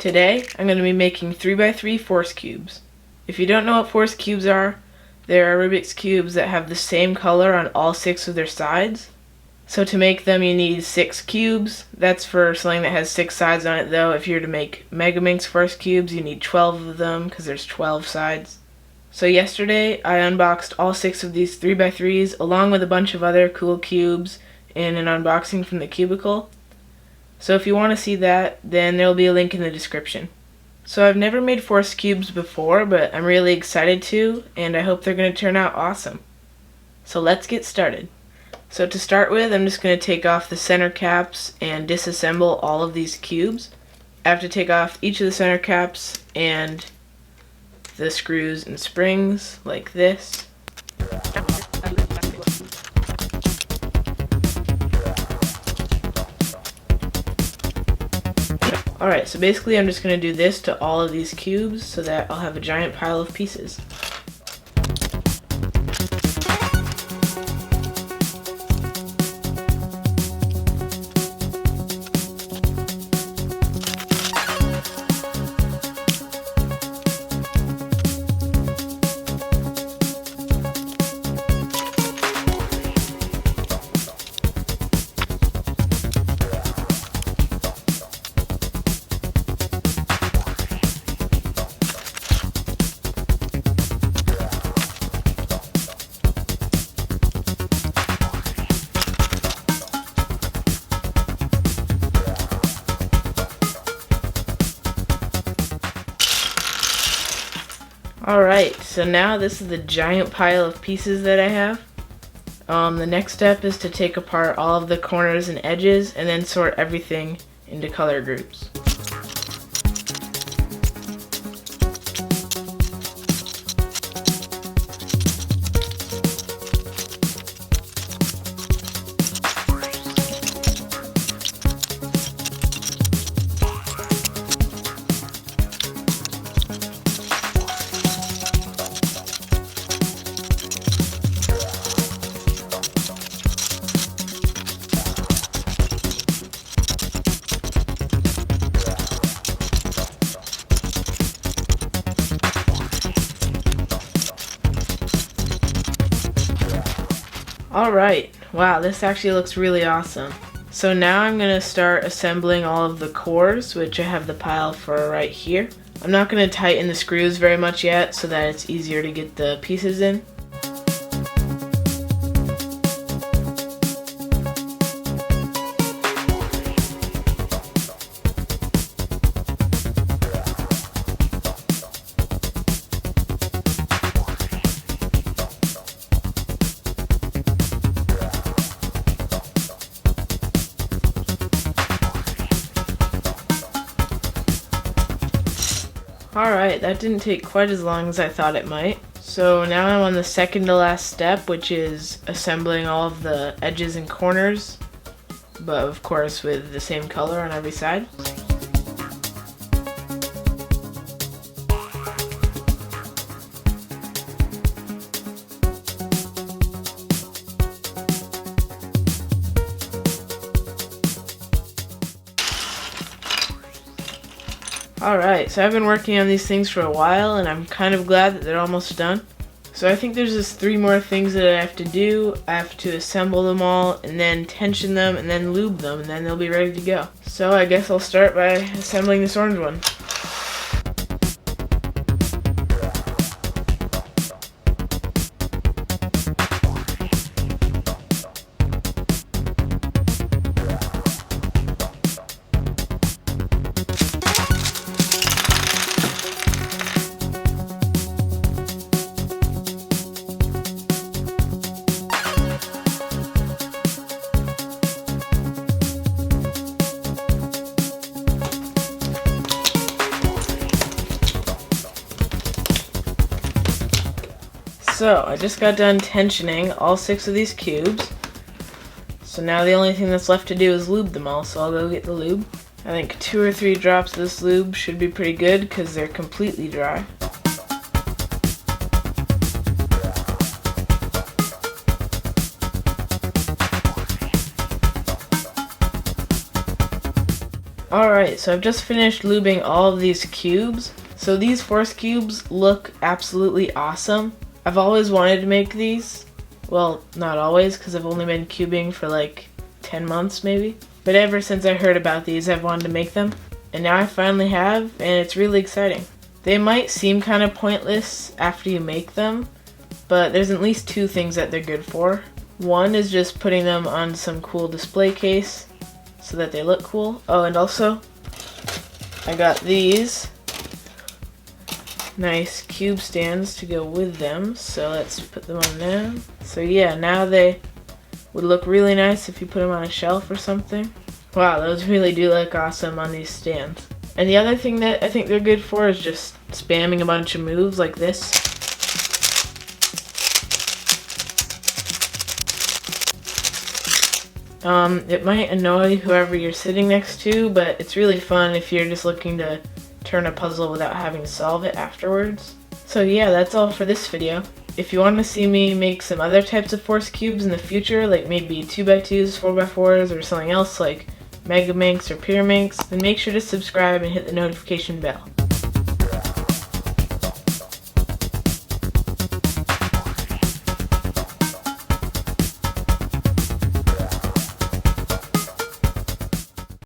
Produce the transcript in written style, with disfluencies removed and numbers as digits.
Today, I'm going to be making 3x3 force cubes. If you don't know what force cubes are, there are Rubik's cubes that have the same color on all 6 of their sides. So to make them you need 6 cubes. That's for something that has 6 sides on it though. If you're to make Megaminx force cubes, you need 12 of them because there's 12 sides. So yesterday, I unboxed all 6 of these 3x3s along with a bunch of other cool cubes in an unboxing from the Cubicle. So if you want to see that, then there will be a link in the description. So I've never made force cubes before, but I'm really excited to, and I hope they're going to turn out awesome. So let's get started. So to start with, I'm just going to take off the center caps and disassemble all of these cubes. I have to take off each of the center caps and the screws and springs like this. Alright, so basically I'm just going to do this to all of these cubes so that I'll have a giant pile of pieces. Alright, so now this is the giant pile of pieces that I have. The next step is to take apart all of the corners and edges and then sort everything into color groups. Alright, wow, this actually looks really awesome. So now I'm going to start assembling all of the cores, which I have the pile for right here. I'm not going to tighten the screws very much yet so that it's easier to get the pieces in. Alright, that didn't take quite as long as I thought it might. So now I'm on the second to last step, which is assembling all of the edges and corners, but of course with the same color on every side. Alright, so I've been working on these things for a while and I'm kind of glad that they're almost done. So I think there's just 3 more things that I have to do. I have to assemble them all and then tension them and then lube them and then they'll be ready to go. So I guess I'll start by assembling this orange one. So, I just got done tensioning all 6 of these cubes. So now the only thing that's left to do is lube them all, so I'll go get the lube. I think 2 or 3 drops of this lube should be pretty good because they're completely dry. Alright, so I've just finished lubing all of these cubes. So these force cubes look absolutely awesome. I've always wanted to make these. Well, not always, because I've only been cubing for like 10 months maybe. But ever since I heard about these, I've wanted to make them. And now I finally have, and it's really exciting. They might seem kind of pointless after you make them, but there's at least two things that they're good for. One is just putting them on some cool display case so that they look cool. Oh, and also, I got these nice cube stands to go with them, so let's put them on now. So yeah, now they would look really nice if you put them on a shelf or something. Wow, those really do look awesome on these stands. And the other thing that I think they're good for is just spamming a bunch of moves like this. It might annoy whoever you're sitting next to, but it's really fun if you're just looking to turn a puzzle without having to solve it afterwards. So yeah, that's all for this video. If you want to see me make some other types of force cubes in the future, like maybe 2x2s, 4x4s, or something else like Megaminx or Pyraminx, then make sure to subscribe and hit the notification bell.